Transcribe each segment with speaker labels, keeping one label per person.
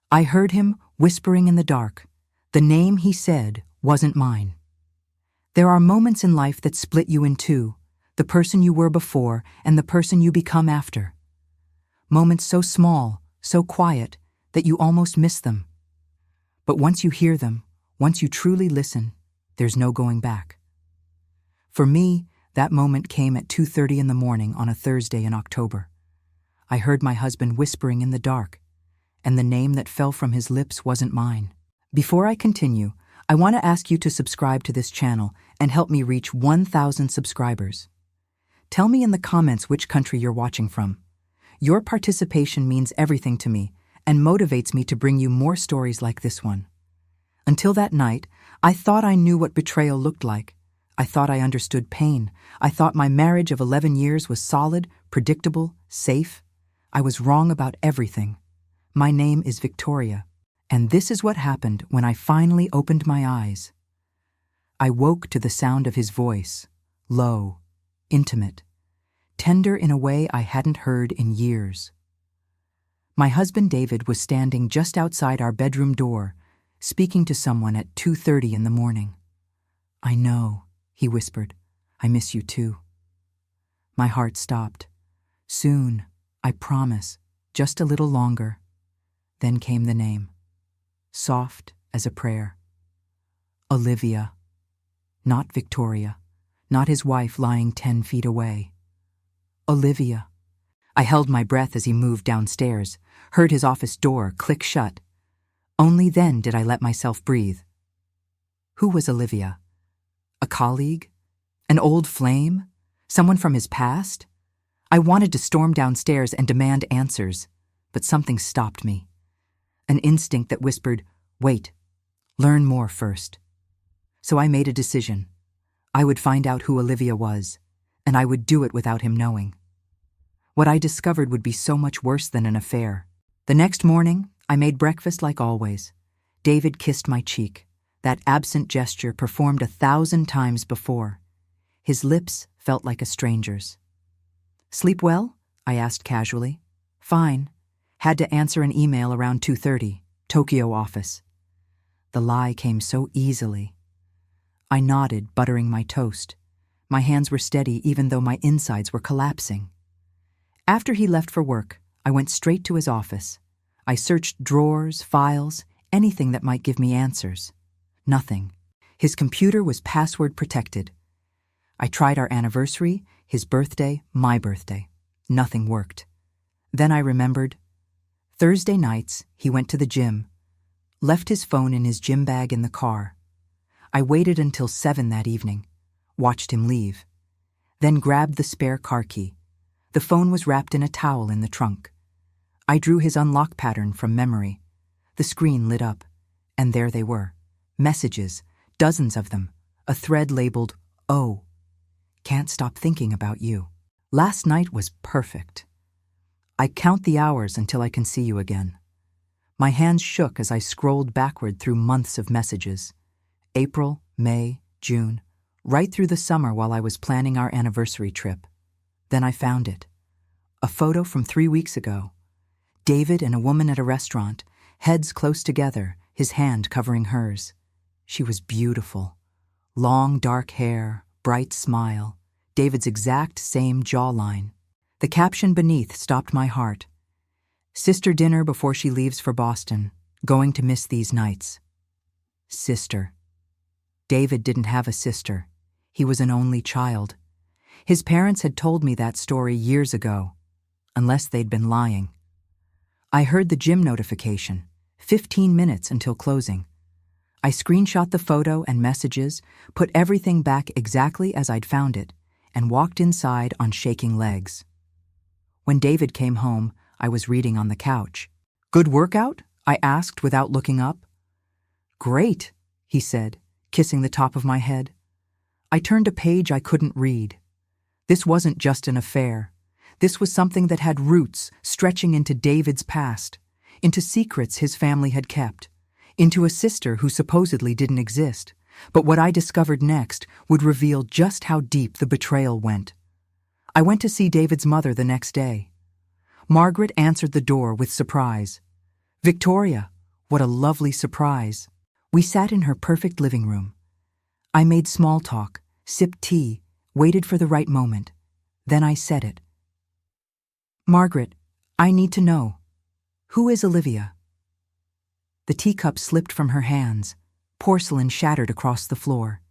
Speaker 1: I heard him whispering in the dark. The name he said wasn't mine. There are moments in life that split you in two, the person you were before and the person you become after. Moments so small, so quiet, that you almost miss them. But once you hear them, once you truly listen, there's no going back. For me, that moment came at 2:30 in the morning on a Thursday in October. I heard my husband whispering in the dark, and the name that fell from his lips wasn't mine. Before I continue, I want to ask you to subscribe to this channel and help me reach 1,000 subscribers. Tell me in the comments which country you're watching from. Your participation means everything to me and motivates me to bring you more stories like this one. Until that night, I thought I knew what betrayal looked like. I thought I understood pain. I thought my marriage of 11 years was solid, predictable, safe. I was wrong about everything. My name is Victoria, and this is what happened when I finally opened my eyes. I woke to the sound of his voice, low, intimate, tender in a way I hadn't heard in years. My husband David was standing just outside our bedroom door, speaking to someone at 2:30 in the morning. "I know," he whispered. "I miss you too." My heart stopped. "Soon, I promise, just a little longer." Then came the name, soft as a prayer. Olivia. Not Victoria, not his wife lying 10 feet away. Olivia. I held my breath as he moved downstairs, heard his office door click shut. Only then did I let myself breathe. Who was Olivia? A colleague? An old flame? Someone from his past? I wanted to storm downstairs and demand answers, but something stopped me. An instinct that whispered, "Wait, learn more first." So I made a decision. I would find out who Olivia was, and I would do it without him knowing. What I discovered would be so much worse than an affair. The next morning, I made breakfast like always. David kissed my cheek, that absent gesture performed 1,000 times before. His lips felt like a stranger's. "Sleep well?" I asked casually. "Fine. Had to answer an email around 2:30, Tokyo office." The lie came so easily. I nodded, buttering my toast. My hands were steady even though my insides were collapsing. After he left for work, I went straight to his office. I searched drawers, files, anything that might give me answers. Nothing. His computer was password protected. I tried our anniversary, his birthday, my birthday. Nothing worked. Then I remembered. Thursday nights, he went to the gym, left his phone in his gym bag in the car. I waited until 7 that evening, watched him leave, then grabbed the spare car key. The phone was wrapped in a towel in the trunk. I drew his unlock pattern from memory. The screen lit up, and there they were. Messages, dozens of them, a thread labeled, "Oh, can't stop thinking about you. Last night was perfect. I count the hours until I can see you again." My hands shook as I scrolled backward through months of messages. April, May, June, right through the summer while I was planning our anniversary trip. Then I found it. A photo from 3 weeks ago. David and a woman at a restaurant, heads close together, his hand covering hers. She was beautiful. Long dark hair, bright smile, David's exact same jawline. The caption beneath stopped my heart. "Sister dinner before she leaves for Boston. Going to miss these nights." Sister. David didn't have a sister. He was an only child. His parents had told me that story years ago, unless they'd been lying. I heard the gym notification, 15 minutes until closing. I screenshot the photo and messages, put everything back exactly as I'd found it, and walked inside on shaking legs. When David came home, I was reading on the couch. "Good workout?" I asked without looking up. "Great," he said, kissing the top of my head. I turned a page I couldn't read. This wasn't just an affair. This was something that had roots stretching into David's past, into secrets his family had kept, into a sister who supposedly didn't exist. But what I discovered next would reveal just how deep the betrayal went. I went to see David's mother the next day. Margaret answered the door with surprise. "Victoria, What a lovely surprise. We sat in her perfect living room. I made small talk, sipped tea, waited for the right moment. Then I said it. Margaret, I need to know. Who is Olivia? The teacup slipped from her hands. Porcelain shattered across the floor.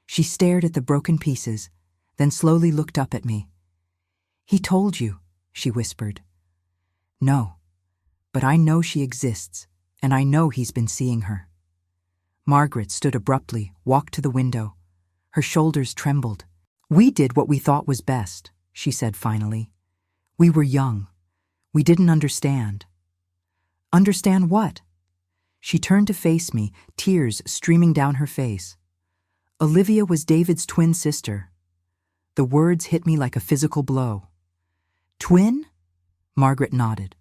Speaker 1: She stared at the broken pieces, then slowly looked up at me. He told you, she whispered. No, but I know she exists, and I know he's been seeing her. Margaret stood abruptly, walked to the window. Her shoulders trembled. We did what we thought was best, she said finally. We were young. We didn't understand. Understand what? She turned to face me, tears streaming down her face. Olivia was David's twin sister. The words hit me like a physical blow. Twin? Margaret nodded.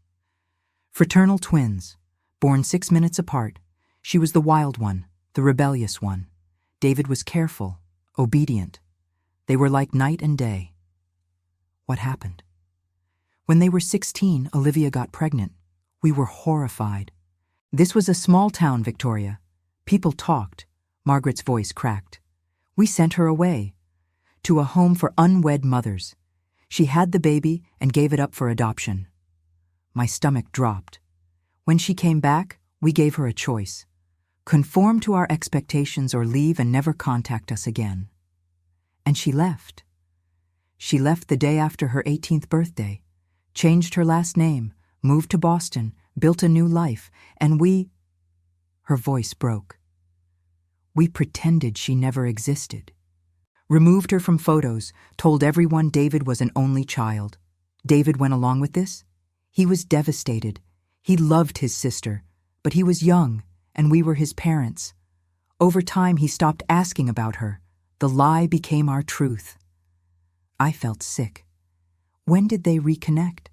Speaker 1: Fraternal twins, born 6 minutes apart. She was the wild one, the rebellious one. David was careful, obedient. They were like night and day. What happened? When they were 16, Olivia got pregnant. We were horrified. This was a small town, Victoria. People talked. Margaret's voice cracked. We sent her away, to a home for unwed mothers. She had the baby and gave it up for adoption. My stomach dropped. When she came back, we gave her a choice. Conform to our expectations or leave and never contact us again. And she left. She left the day after her 18th birthday, changed her last name, moved to Boston, built a new life, and we— Her voice broke. We pretended she never existed. Removed her from photos, told everyone David was an only child. David went along with this. He was devastated. He loved his sister, but he was young, and we were his parents. Over time, he stopped asking about her. The lie became our truth. I felt sick. When did they reconnect?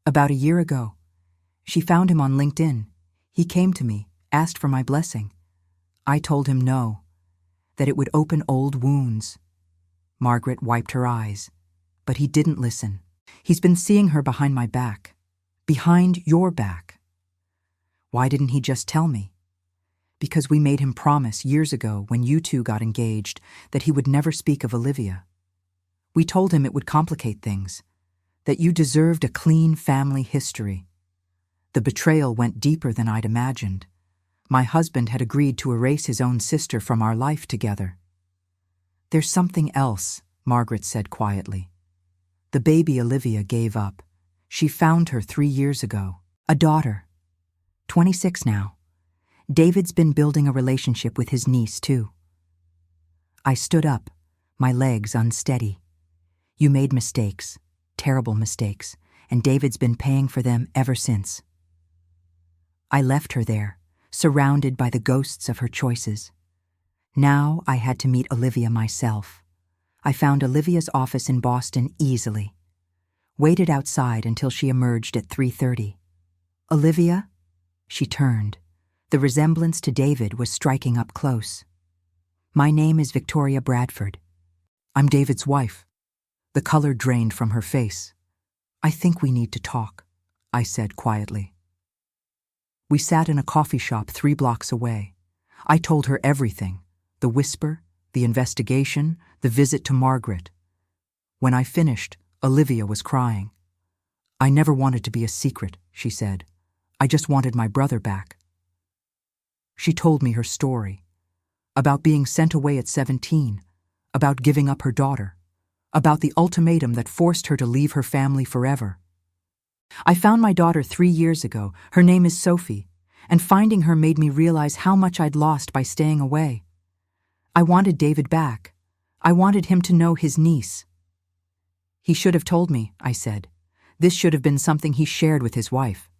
Speaker 1: About a year ago. She found him on LinkedIn. He came to me, asked for my blessing. I told him no, that it would open old wounds. Margaret wiped her eyes, but he didn't listen. He's been seeing her behind my back, behind your back. Why didn't he just tell me? Because we made him promise years ago when you two got engaged that he would never speak of Olivia. We told him it would complicate things, that you deserved a clean family history. The betrayal went deeper than I'd imagined. My husband had agreed to erase his own sister from our life together. There's something else, Margaret said quietly. The baby Olivia gave up. She found her 3 years ago. A daughter. 26 now. David's been building a relationship with his niece, too. I stood up, my legs unsteady. You made mistakes, terrible mistakes, and David's been paying for them ever since. I left her there, surrounded by the ghosts of her choices. Now I had to meet Olivia myself. I found Olivia's office in Boston easily. Waited outside until she emerged at 3:30. Olivia? She turned. The resemblance to David was striking up close. My name is Victoria Bradford. I'm David's wife. The color drained from her face. I think we need to talk, I said quietly. We sat in a coffee shop 3 blocks away. I told her everything, the whisper, the investigation, the visit to Margaret. When I finished, Olivia was crying. I never wanted to be a secret, she said. I just wanted my brother back. She told me her story, about being sent away at 17, about giving up her daughter, about the ultimatum that forced her to leave her family forever. I found my daughter 3 years ago. Her name is Sophie, and finding her made me realize how much I'd lost by staying away. I wanted David back. I wanted him to know his niece. He should have told me, I said. This should have been something he shared with his wife.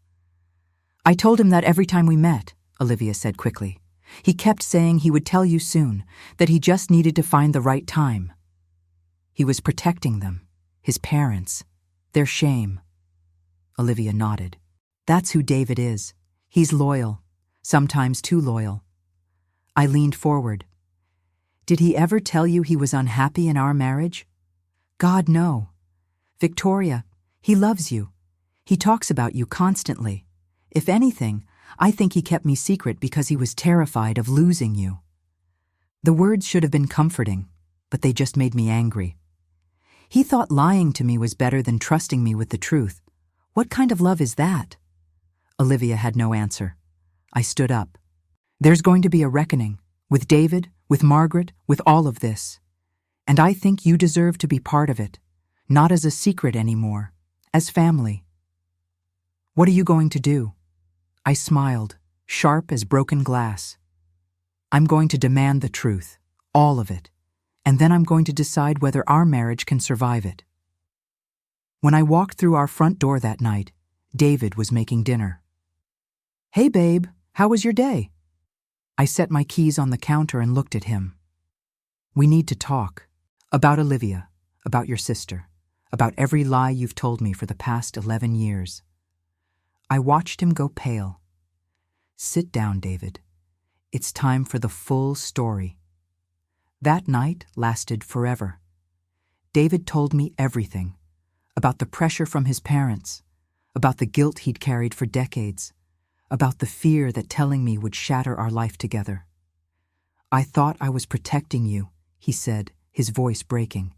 Speaker 1: I told him that every time we met, Olivia said quickly. He kept saying he would tell you soon, that he just needed to find the right time. He was protecting them, his parents, their shame. Olivia nodded. That's who David is. He's loyal, sometimes too loyal. I leaned forward. Did he ever tell you he was unhappy in our marriage? God, no. Victoria, he loves you. He talks about you constantly. If anything, I think he kept me secret because he was terrified of losing you." The words should have been comforting, but they just made me angry. He thought lying to me was better than trusting me with the truth. What kind of love is that? Olivia had no answer. I stood up. "There's going to be a reckoning, with David, with Margaret, with all of this. And I think you deserve to be part of it, not as a secret anymore, as family." "What are you going to do?" I smiled, sharp as broken glass. "I'm going to demand the truth, all of it, and then I'm going to decide whether our marriage can survive it." When I walked through our front door that night, David was making dinner. "Hey, babe, how was your day?" I set my keys on the counter and looked at him. "We need to talk. About Olivia, about your sister, about every lie you've told me for the past 11 years. I watched him go pale. "Sit down, David. It's time for the full story." That night lasted forever. David told me everything, about the pressure from his parents, about the guilt he'd carried for decades, about the fear that telling me would shatter our life together. "I thought I was protecting you," he said, his voice breaking.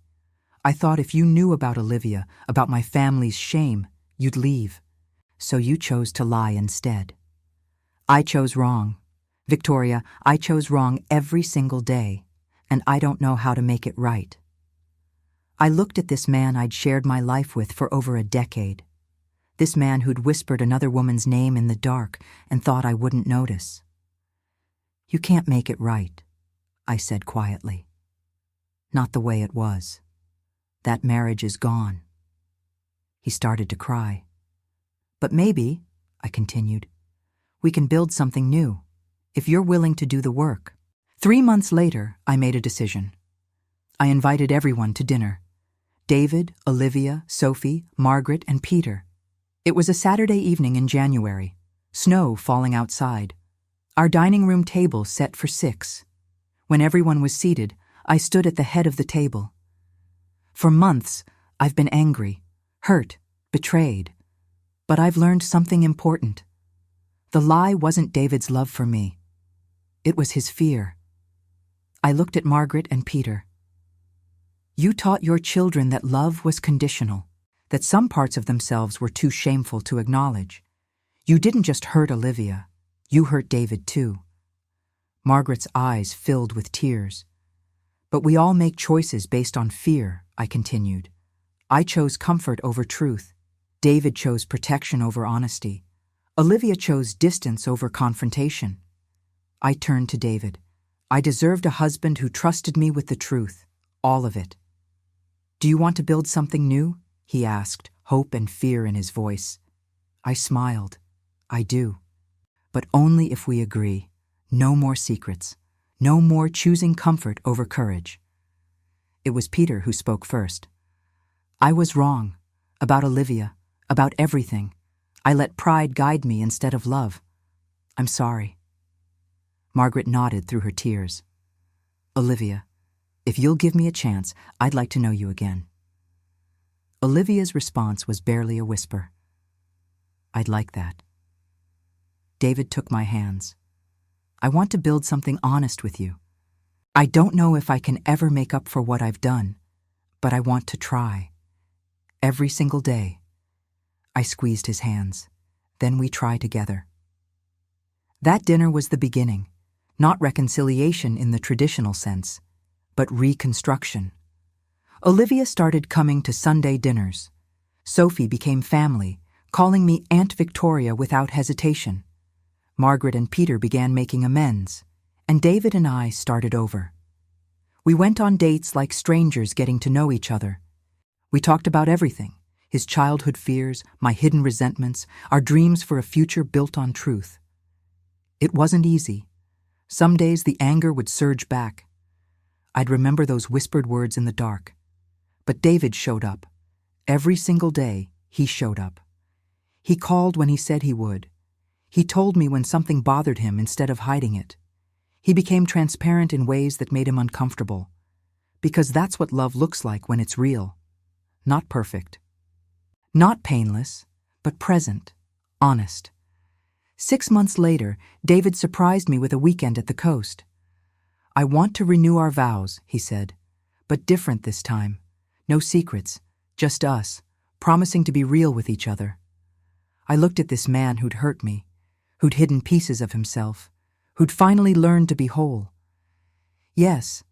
Speaker 1: "I thought if you knew about Olivia, about my family's shame, you'd leave. So you chose to lie instead. I chose wrong. Victoria, I chose wrong every single day, and I don't know how to make it right." I looked at this man I'd shared my life with for over a decade. This man who'd whispered another woman's name in the dark and thought I wouldn't notice. "You can't make it right," I said quietly. "Not the way it was. That marriage is gone." He started to cry. "But maybe," I continued, "we can build something new, if you're willing to do the work." 3 months later, I made a decision. I invited everyone to dinner. David, Olivia, Sophie, Margaret, and Peter. It was a Saturday evening in January, snow falling outside. Our dining room table set for 6. When everyone was seated, I stood at the head of the table. For months, I've been angry, hurt, betrayed. But I've learned something important. The lie wasn't David's love for me. It was his fear. I looked at Margaret and Peter. "You taught your children that love was conditional, that some parts of themselves were too shameful to acknowledge. You didn't just hurt Olivia, you hurt David too." Margaret's eyes filled with tears. "But we all make choices based on fear," I continued. "I chose comfort over truth. David chose protection over honesty. Olivia chose distance over confrontation." I turned to David. I deserved a husband who trusted me with the truth, all of it. "Do you want to build something new?" he asked, hope and fear in his voice. I smiled. "I do. But only if we agree. No more secrets. No more choosing comfort over courage." It was Peter who spoke first. "I was wrong. About Olivia. About everything. I let pride guide me instead of love. I'm sorry." Margaret nodded through her tears. "Olivia, if you'll give me a chance, I'd like to know you again." Olivia's response was barely a whisper. "I'd like that." David took my hands. "I want to build something honest with you. I don't know if I can ever make up for what I've done, but I want to try. Every single day." I squeezed his hands. "Then we try together." That dinner was the beginning, not reconciliation in the traditional sense, but reconstruction. Olivia started coming to Sunday dinners. Sophie became family, calling me Aunt Victoria without hesitation. Margaret and Peter began making amends, and David and I started over. We went on dates like strangers getting to know each other. We talked about everything, his childhood fears, my hidden resentments, our dreams for a future built on truth. It wasn't easy. Some days the anger would surge back. I'd remember those whispered words in the dark. But David showed up. Every single day, he showed up. He called when he said he would. He told me when something bothered him instead of hiding it. He became transparent in ways that made him uncomfortable. Because that's what love looks like when it's real. Not perfect. Not painless, but present, honest. 6 months later, David surprised me with a weekend at the coast. "I want to renew our vows," he said, "but different this time. No secrets, just us, promising to be real with each other." I looked at this man who'd hurt me, who'd hidden pieces of himself, who'd finally learned to be whole. "Yes,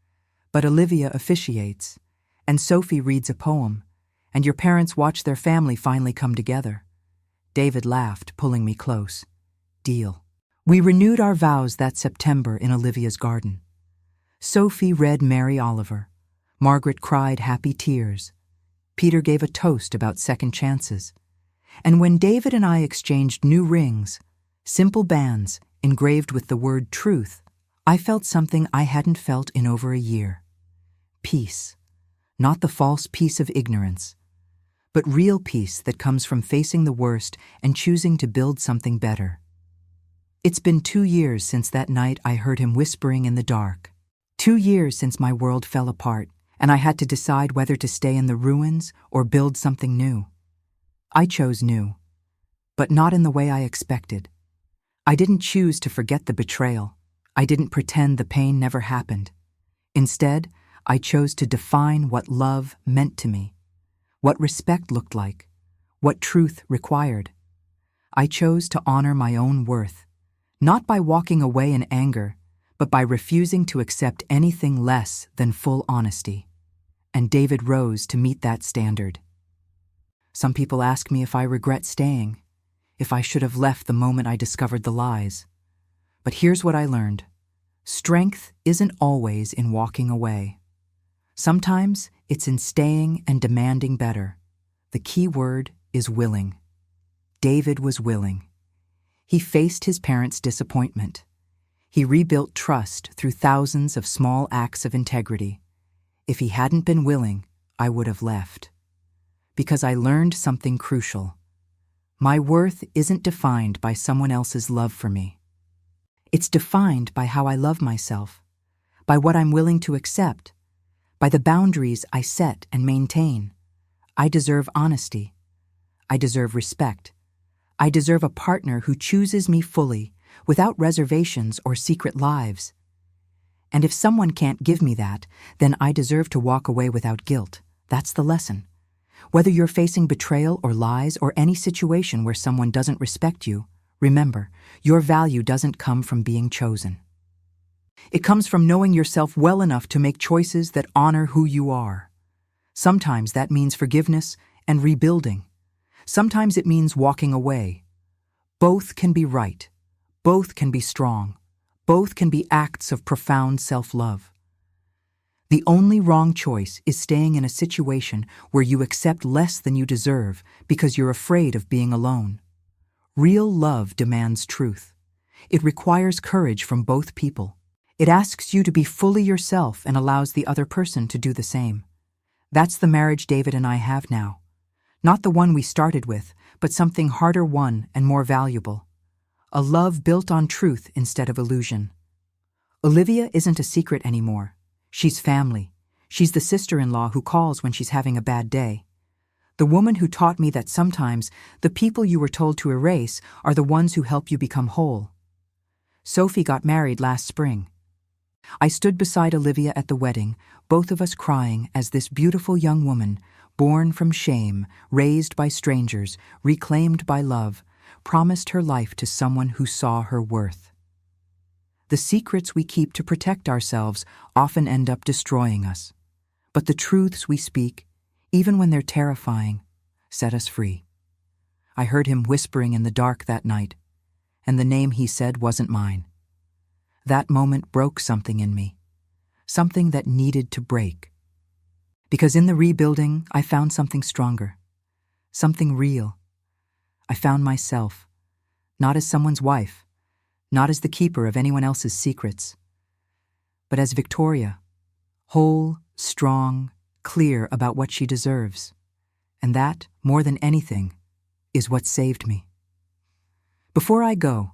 Speaker 1: but Olivia officiates, and Sophie reads a poem, and your parents watch their family finally come together." David laughed, pulling me close. "Deal." We renewed our vows that September in Olivia's garden. Sophie read Mary Oliver. Margaret cried happy tears. Peter gave a toast about second chances. And when David and I exchanged new rings, simple bands engraved with the word truth, I felt something I hadn't felt in over a year. Peace. Not the false peace of ignorance, but real peace that comes from facing the worst and choosing to build something better. It's been 2 years since that night I heard him whispering in the dark. 2 years since my world fell apart, and I had to decide whether to stay in the ruins or build something new. I chose new, but not in the way I expected. I didn't choose to forget the betrayal. I didn't pretend the pain never happened. Instead, I chose to define what love meant to me, what respect looked like, what truth required. I chose to honor my own worth, not by walking away in anger, but by refusing to accept anything less than full honesty. And David rose to meet that standard. Some people ask me if I regret staying, if I should have left the moment I discovered the lies. But here's what I learned. Strength isn't always in walking away. Sometimes it's in staying and demanding better. The key word is willing. David was willing. He faced his parents' disappointment. He rebuilt trust through thousands of small acts of integrity. If he hadn't been willing, I would have left. Because I learned something crucial. My worth isn't defined by someone else's love for me. It's defined by how I love myself, by what I'm willing to accept, by the boundaries I set and maintain. I deserve honesty. I deserve respect. I deserve a partner who chooses me fully, without reservations or secret lives. And if someone can't give me that, then I deserve to walk away without guilt. That's the lesson. Whether you're facing betrayal or lies or any situation where someone doesn't respect you, remember, your value doesn't come from being chosen. It comes from knowing yourself well enough to make choices that honor who you are. Sometimes that means forgiveness and rebuilding. Sometimes it means walking away. Both can be right. Both can be strong. Both can be acts of profound self-love. The only wrong choice is staying in a situation where you accept less than you deserve because you're afraid of being alone. Real love demands truth. It requires courage from both people. It asks you to be fully yourself and allows the other person to do the same. That's the marriage David and I have now. Not the one we started with, but something harder won and more valuable. A love built on truth instead of illusion. Olivia isn't a secret anymore. She's family. She's the sister-in-law who calls when she's having a bad day. The woman who taught me that sometimes the people you were told to erase are the ones who help you become whole. Sophie got married last spring. I stood beside Olivia at the wedding, both of us crying as this beautiful young woman, born from shame, raised by strangers, reclaimed by love, promised her life to someone who saw her worth. The secrets we keep to protect ourselves often end up destroying us. But the truths we speak, even when they're terrifying, set us free. I heard him whispering in the dark that night, and the name he said wasn't mine. That moment broke something in me, something that needed to break. Because in the rebuilding, I found something stronger, something real. I found myself, not as someone's wife, not as the keeper of anyone else's secrets, but as Victoria, whole, strong, clear about what she deserves. And that, more than anything, is what saved me. Before I go,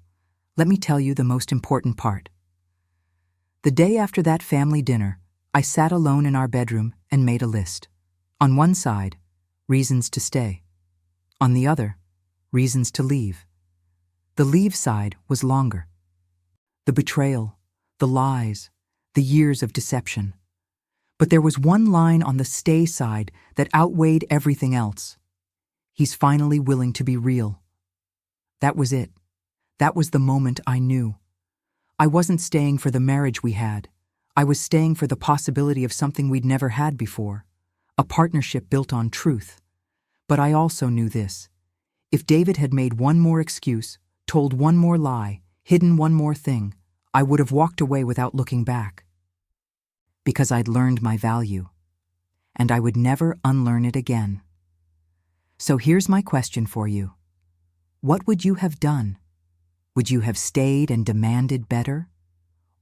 Speaker 1: let me tell you the most important part. The day after that family dinner, I sat alone in our bedroom and made a list. On one side, reasons to stay. On the other, reasons to leave. The leave side was longer. The betrayal, the lies, the years of deception. But there was one line on the stay side that outweighed everything else. He's finally willing to be real. That was it. That was the moment I knew. I wasn't staying for the marriage we had. I was staying for the possibility of something we'd never had before, a partnership built on truth. But I also knew this. If David had made one more excuse, told one more lie, hidden one more thing, I would have walked away without looking back. Because I'd learned my value, and I would never unlearn it again. So here's my question for you. What would you have done? Would you have stayed and demanded better?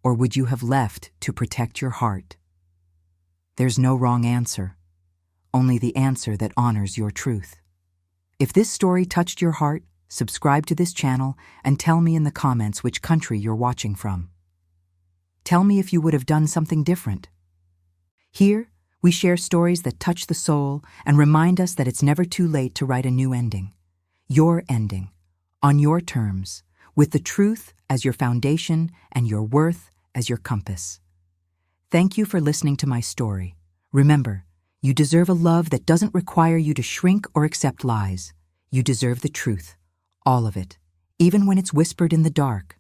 Speaker 1: Or would you have left to protect your heart? There's no wrong answer, only the answer that honors your truth. If this story touched your heart, subscribe to this channel and tell me in the comments which country you're watching from. Tell me if you would have done something different. Here, we share stories that touch the soul and remind us that it's never too late to write a new ending. Your ending, on your terms, with the truth as your foundation and your worth as your compass. Thank you for listening to my story. Remember, you deserve a love that doesn't require you to shrink or accept lies. You deserve the truth, all of it, even when it's whispered in the dark.